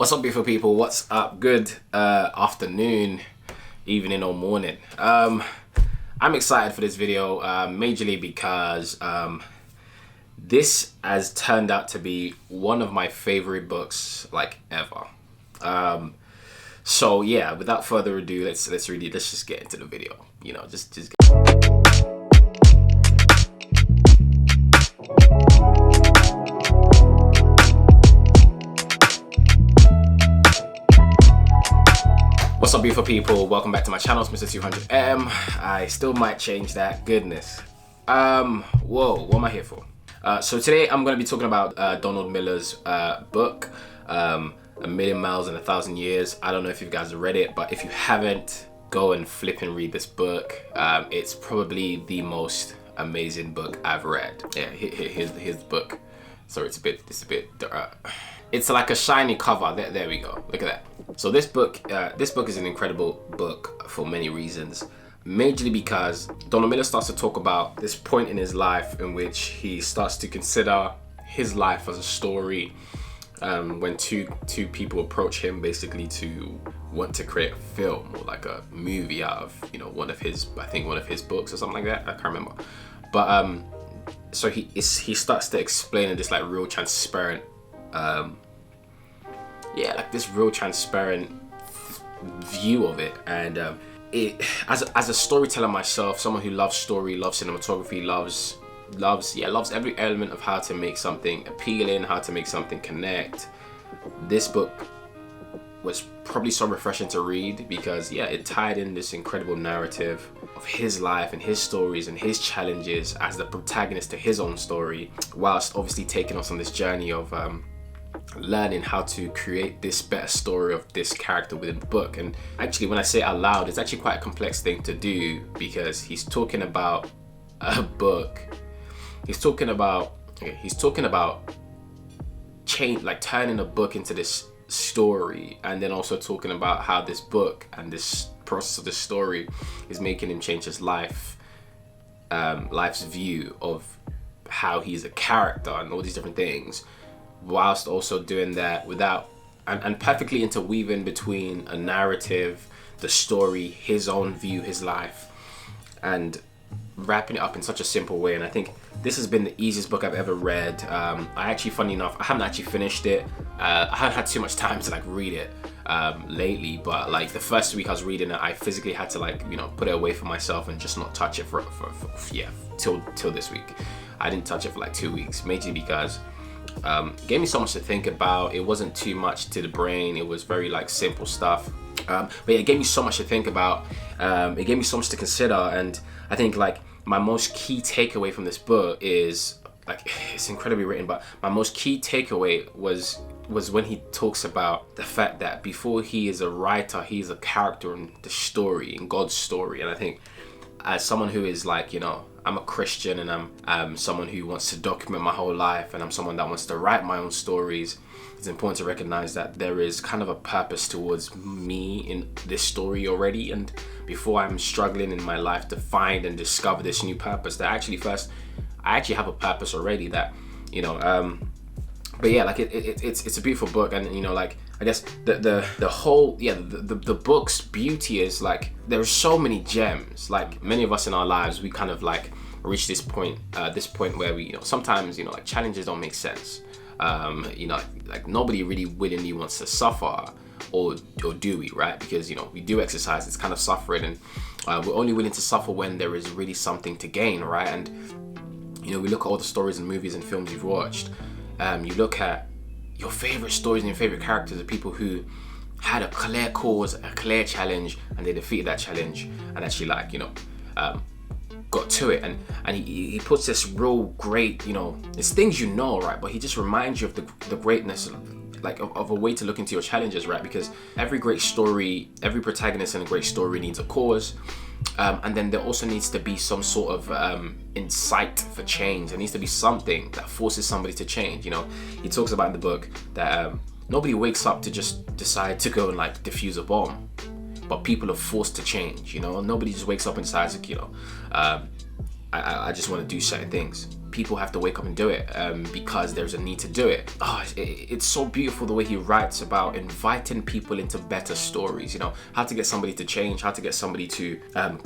What's up, beautiful people? What's up? Good afternoon, evening, or morning. I'm excited for this video, majorly because this has turned out to be one of my favorite books like ever. So yeah, without further ado, let's just get into the video. You know, just get. What's up, beautiful people? Welcome back to my channel. It's Mr. 200M. I still might change that. Goodness. Whoa, what am I here for? So today I'm going to be talking about Donald Miller's book, A Million Miles in 1,000 Years. I don't know if you guys have read it, but if you haven't, go and flip and read this book. It's probably the most amazing book I've read. Yeah, here's the book. Sorry, it's a bit. It's like a shiny cover. There we go. Look at that. So this book is an incredible book for many reasons. Majorly because Donald Miller starts to talk about this point in his life in which he starts to consider his life as a story. When two people approach him basically to want to create a film or like a movie out of one of his books or something like that. I can't remember. But so he starts to explain in this like real transparent this real transparent view of it, and it as a storyteller myself, someone who loves story, loves cinematography, loves every element of how to make something appealing, how to make something connect. This book was probably so refreshing to read because it tied in this incredible narrative of his life and his stories and his challenges as the protagonist to his own story, whilst obviously taking us on this journey of learning how to create this better story of this character within the book. And actually, when I say it out loud, it's actually quite a complex thing to do because he's talking about a book. He's talking about change, like turning a book into this story, and then also talking about how this book and this process of this story is making him change his life's view of how he's a character and all these different things, whilst also doing that without and perfectly interweaving between a narrative, the story, his own view, his life, and wrapping it up in such a simple way. And I think this has been the easiest book I've ever read. I actually, funny enough, I haven't actually finished it. I haven't had too much time to like read it lately, but like the first week I was reading it, I physically had to put it away from myself and just not touch it for till this week. I didn't touch it for like 2 weeks, mainly because it gave me so much to think about. It wasn't too much to the brain. It was very like simple stuff. But it gave me so much to think about. It gave me so much to consider, and I think like my most key takeaway from this book is like, it's incredibly written, but my most key takeaway was when he talks about the fact that before he is a writer, he is a character in the story, in God's story. And I think as someone who is like, I'm a Christian, and I'm someone who wants to document my whole life, and I'm someone that wants to write my own stories, it's important to recognize that there is kind of a purpose towards me in this story already. And before I'm struggling in my life to find and discover this new purpose, that I actually have a purpose already that, but yeah, like it's a beautiful book. And like, I guess the whole the book's beauty is like there are so many gems. Like many of us in our lives, we kind of like reach this point where we sometimes like challenges don't make sense. Like nobody really willingly wants to suffer, or do we, right? Because we do exercise, it's kind of suffering, and we're only willing to suffer when there is really something to gain, right? And we look at all the stories and movies and films you've watched. You look at your favorite stories and your favorite characters are people who had a clear cause, a clear challenge, and they defeated that challenge and actually got to it. And he puts this real great, it's things right? But he just reminds you of the greatness of a way to look into your challenges, right? Because every great story, every protagonist in a great story needs a cause. And then there also needs to be some sort of insight for change. There needs to be something that forces somebody to change. He talks about in the book that nobody wakes up to just decide to go and like defuse a bomb, but people are forced to change. Nobody just wakes up and decides, I just want to do certain things. people have to wake up and do it because there's a need to do it. It's so beautiful the way he writes about inviting people into better stories. How to get somebody to change, how to get somebody to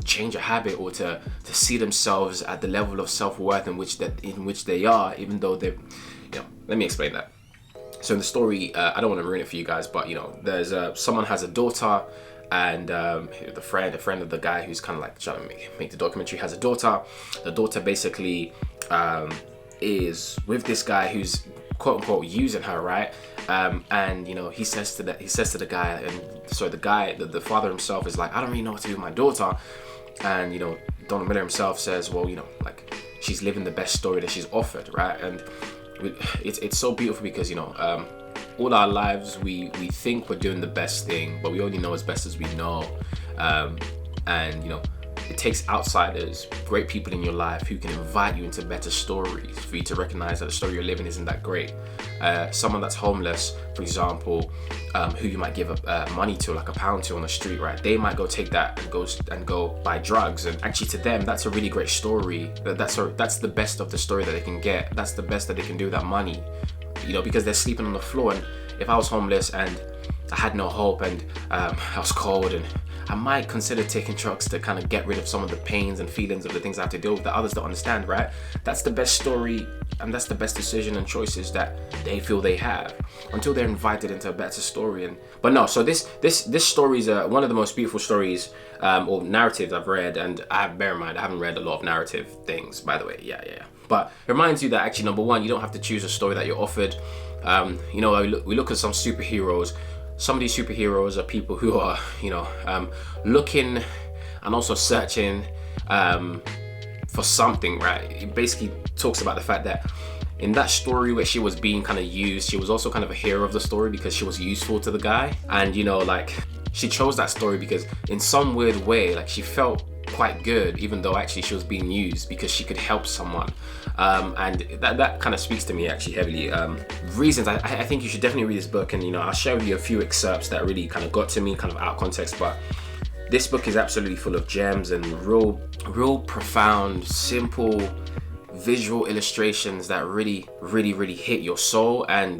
change a habit, or to see themselves at the level of self-worth in which they are, even though they're. Let me explain that. So in the story, I don't want to ruin it for you guys, but there's someone has a daughter. And the friend of the guy who's kind of like trying to make the documentary has a daughter. The daughter basically is with this guy who's quote unquote using her, right? And he says to the guy, and so the father himself is like, I don't really know what to do with my daughter. And Donald Miller himself says, well, like she's living the best story that she's offered, right? And it's so beautiful because all our lives we think we're doing the best thing, but we only know as best as we know. And it takes outsiders, great people in your life who can invite you into better stories for you to recognize that the story you're living isn't that great. Someone that's homeless, for example, who you might give money to, like £1 to on the street, right? They might go take that and go buy drugs, and actually to them that's a really great story. That's the best of the story that they can get. That's the best that they can do with that money. Because they're sleeping on the floor. And if I was homeless and I had no hope and I was cold, and I might consider taking drugs to kind of get rid of some of the pains and feelings of the things I have to deal with that others don't understand, right? That's the best story, and that's the best decision and choices that they feel they have until they're invited into a better story. So this story is one of the most beautiful stories or narratives I've read, and bear in mind I haven't read a lot of narrative things, by the way. Yeah. But it reminds you that actually, number one, you don't have to choose a story that you're offered. We look at some superheroes. Some of these superheroes are people who are, looking and also searching for something, right? It basically talks about the fact that in that story where she was being kind of used, she was also kind of a hero of the story because she was useful to the guy. And, she chose that story because in some weird way, like she felt quite good, even though actually she was being used because she could help someone. And that kind of speaks to me actually heavily. Reasons I think you should definitely read this book, and I'll share with you a few excerpts that really kind of got to me, kind of out of context, but this book is absolutely full of gems and real profound, simple visual illustrations that really hit your soul. And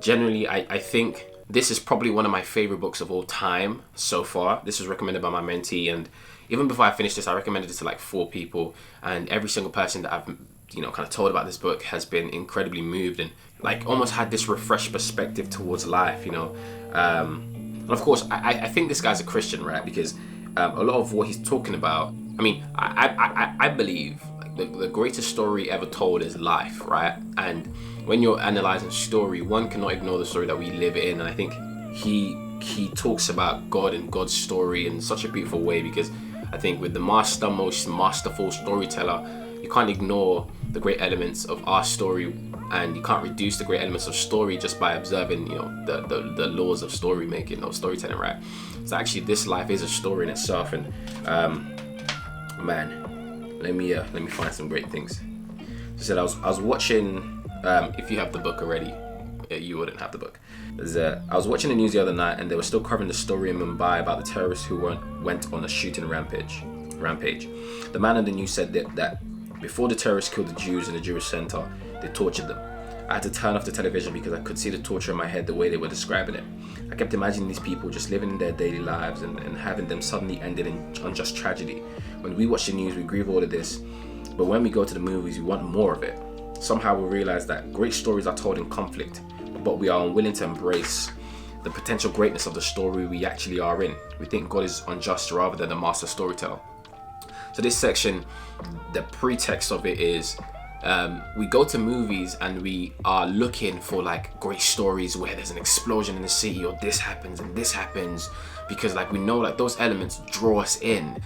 generally I think this is probably one of my favorite books of all time so far. This was recommended by my mentee, and even before I finished this, I recommended it to like 4 people, and every single person that I've kind of told about this book has been incredibly moved and like almost had this refreshed perspective towards life. And of course, I think this guy's a Christian, right? Because a lot of what he's talking about, I believe the greatest story ever told is life, right? And when you're analyzing story, one cannot ignore the story that we live in. And I think he talks about God and God's story in such a beautiful way, because I think with the most masterful storyteller, you can't ignore the great elements of our story, and you can't reduce the great elements of story just by observing, the laws of story making or storytelling, right? So actually, this life is a story in itself, and let me find some great things. So I said I was watching. If you have the book already, you wouldn't have the book. I was watching the news the other night, and they were still covering the story in Mumbai about the terrorists who went on a shooting rampage. The man on the news said that before the terrorists killed the Jews in the Jewish center, they tortured them. I had to turn off the television because I could see the torture in my head the way they were describing it. I kept imagining these people just living their daily lives and having them suddenly ended in unjust tragedy. When we watch the news, we grieve all of this, but when we go to the movies, we want more of it. Somehow we realize that great stories are told in conflict, but we are unwilling to embrace the potential greatness of the story we actually are in. We think God is unjust rather than the master storyteller. So this section, the pretext of it is we go to movies and we are looking for like great stories where there's an explosion in the city, or this happens and this happens, because like we know like those elements draw us in.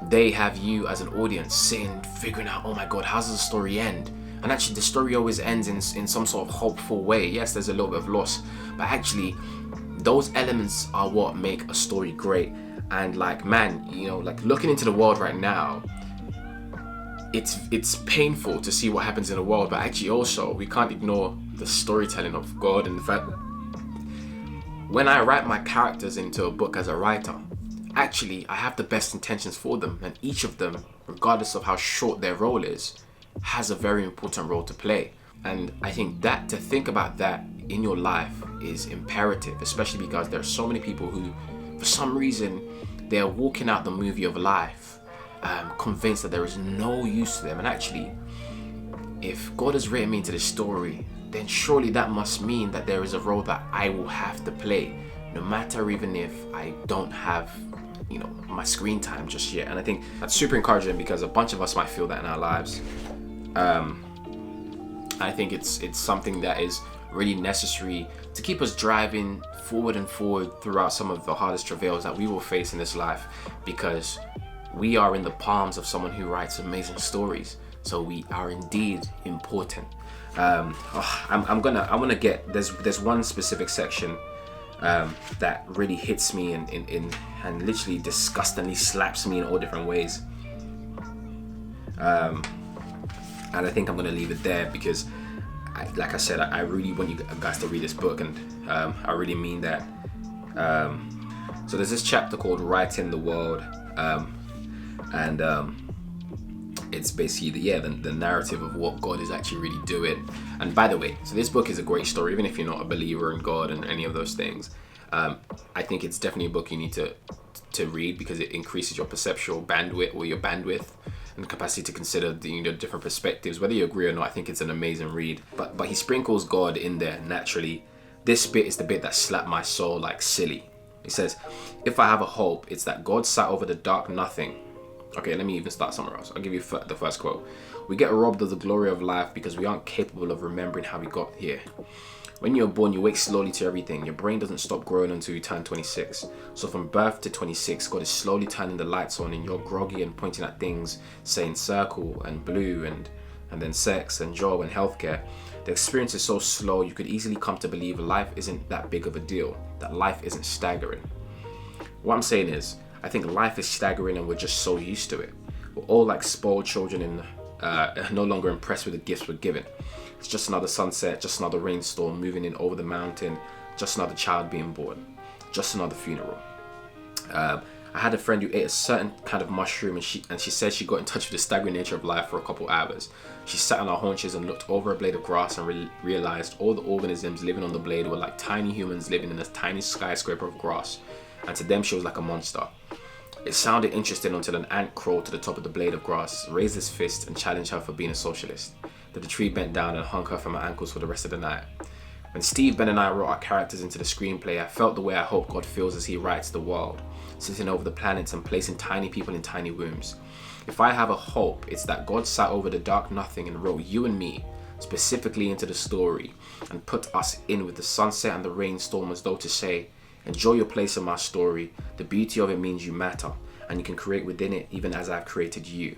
They have you as an audience sitting figuring out, oh my God, how does the story end? And actually the story always ends in some sort of hopeful way. Yes, there's a little bit of loss, but actually those elements are what make a story great. And like, man, like looking into the world right now, it's painful to see what happens in the world, but actually also we can't ignore the storytelling of God. And the fact that when I write my characters into a book as a writer, actually I have the best intentions for them, and each of them, regardless of how short their role is, has a very important role to play. And I think that to think about that in your life is imperative, especially because there are so many people who, for some reason, they're walking out the movie of life, convinced that there is no use to them. And actually, if God has written me into this story, then surely that must mean that there is a role that I will have to play, no matter even if I don't have, my screen time just yet. And I think that's super encouraging because a bunch of us might feel that in our lives. I think it's something that is really necessary to keep us driving forward and forward throughout some of the hardest travails that we will face in this life, because we are in the palms of someone who writes amazing stories. So we are indeed important. I want to get, there's one specific section that really hits me and literally disgustingly slaps me in all different ways. And I think I'm going to leave it there because, like I said, I really want you guys to read this book, and I really mean that. So there's this chapter called Writing the World, and it's basically the narrative of what God is actually really doing. And by the way, so this book is a great story, even if you're not a believer in God and any of those things. I think it's definitely a book you need to read because it increases your perceptual bandwidth, or your bandwidth and capacity to consider the different perspectives. Whether you agree or not, I think it's an amazing read. But he sprinkles God in there naturally. This bit is the bit that slapped my soul like silly. He says, "If I have a hope, it's that God sat over the dark nothing." Okay, let me even start somewhere else. I'll give you the first quote. "We get robbed of the glory of life because we aren't capable of remembering how we got here. When you're born, you wake slowly to everything. Your brain doesn't stop growing until you turn 26. So from birth to 26, God is slowly turning the lights on and you're groggy and pointing at things, saying circle and blue and then sex and job and healthcare. The experience is so slow, you could easily come to believe life isn't that big of a deal, that life isn't staggering." What I'm saying is, I think life is staggering and we're just so used to it. We're all like spoiled children and no longer impressed with the gifts we're given. It's just another sunset, just another rainstorm moving in over the mountain, just another child being born, just another funeral. I had a friend who ate a certain kind of mushroom, and she said she got in touch with the staggering nature of life for a couple hours. She sat on her haunches and looked over a blade of grass and realized all the organisms living on the blade were like tiny humans living in a tiny skyscraper of grass, and to them she was like a monster. It sounded interesting until an ant crawled to the top of the blade of grass, raised his fist and challenged her for being a socialist. Then the tree bent down and hung her from her ankles for the rest of the night. When Steve, Ben and I wrote our characters into the screenplay, I felt the way I hope God feels as he writes the world, sitting over the planets and placing tiny people in tiny wombs. If I have a hope, it's that God sat over the dark nothing and wrote you and me specifically into the story and put us in with the sunset and the rainstorm, as though to say, enjoy your place in my story. The beauty of it means you matter and you can create within it even as I've created you.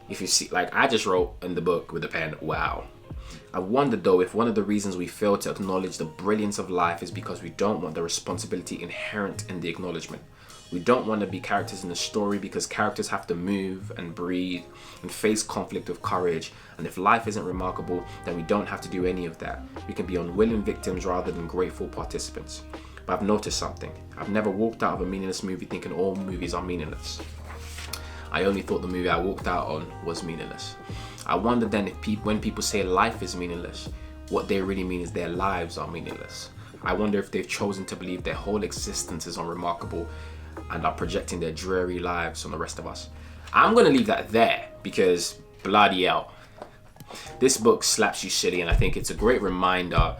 If you see, like I just wrote in the book with a pen, wow. I wonder though if one of the reasons we fail to acknowledge the brilliance of life is because we don't want the responsibility inherent in the acknowledgement. We don't want to be characters in the story because characters have to move and breathe and face conflict with courage. And if life isn't remarkable, then we don't have to do any of that. We can be unwilling victims rather than grateful participants. But I've noticed something. I've never walked out of a meaningless movie thinking all movies are meaningless. I only thought the movie I walked out on was meaningless. I wonder then if when people say life is meaningless, what they really mean is their lives are meaningless. I wonder if they've chosen to believe their whole existence is unremarkable and are projecting their dreary lives on the rest of us. I'm going to leave that there because bloody hell. This book slaps you silly, and I think it's a great reminder,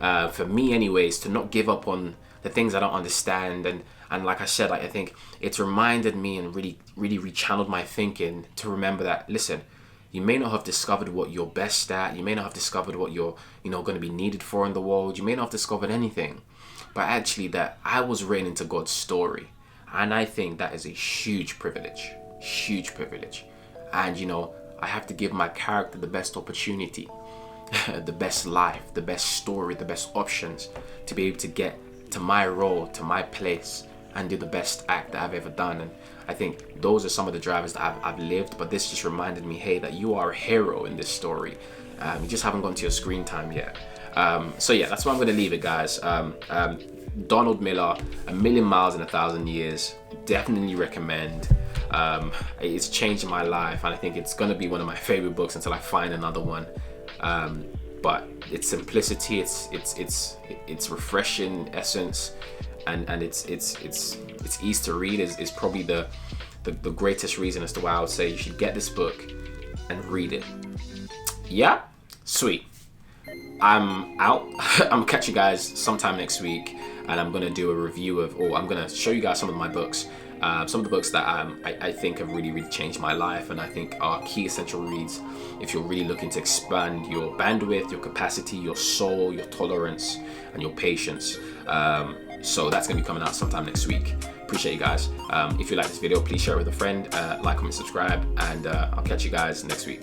for me anyways, to not give up on the things I don't understand. And like I said, I think it's reminded me and really rechanneled my thinking to remember that, listen, you may not have discovered what you're best at. You may not have discovered what you're, going to be needed for in the world. You may not have discovered anything. But actually that I was written into God's story. And I think that is a huge privilege. Huge privilege. And, I have to give my character the best opportunity, the best life, the best story, the best options to be able to get to my role, to my place, and do the best act that I've ever done. And I think those are some of the drivers that I've lived, but this just reminded me, hey, that you are a hero in this story. You just haven't gone to your screen time yet. So yeah, that's where I'm going to leave it, guys. Donald Miller, A Million Miles in a Thousand Years, definitely recommend. It's changed my life, and I think it's gonna be one of my favorite books until I find another one. But its simplicity, it's refreshing essence, and it's easy to read is probably the greatest reason as to why I would say you should get this book and read it. Yeah, sweet. I'm out. I'm catch you guys sometime next week, and I'm gonna do a review of, or I'm gonna show you guys some of my books, some of the books that I think have really changed my life, and I think are key essential reads if you're really looking to expand your bandwidth, your capacity, your soul, your tolerance, and your patience. So that's gonna be coming out sometime next week. Appreciate you guys. If you like this video, please share it with a friend, like, comment, subscribe, and I'll catch you guys next week.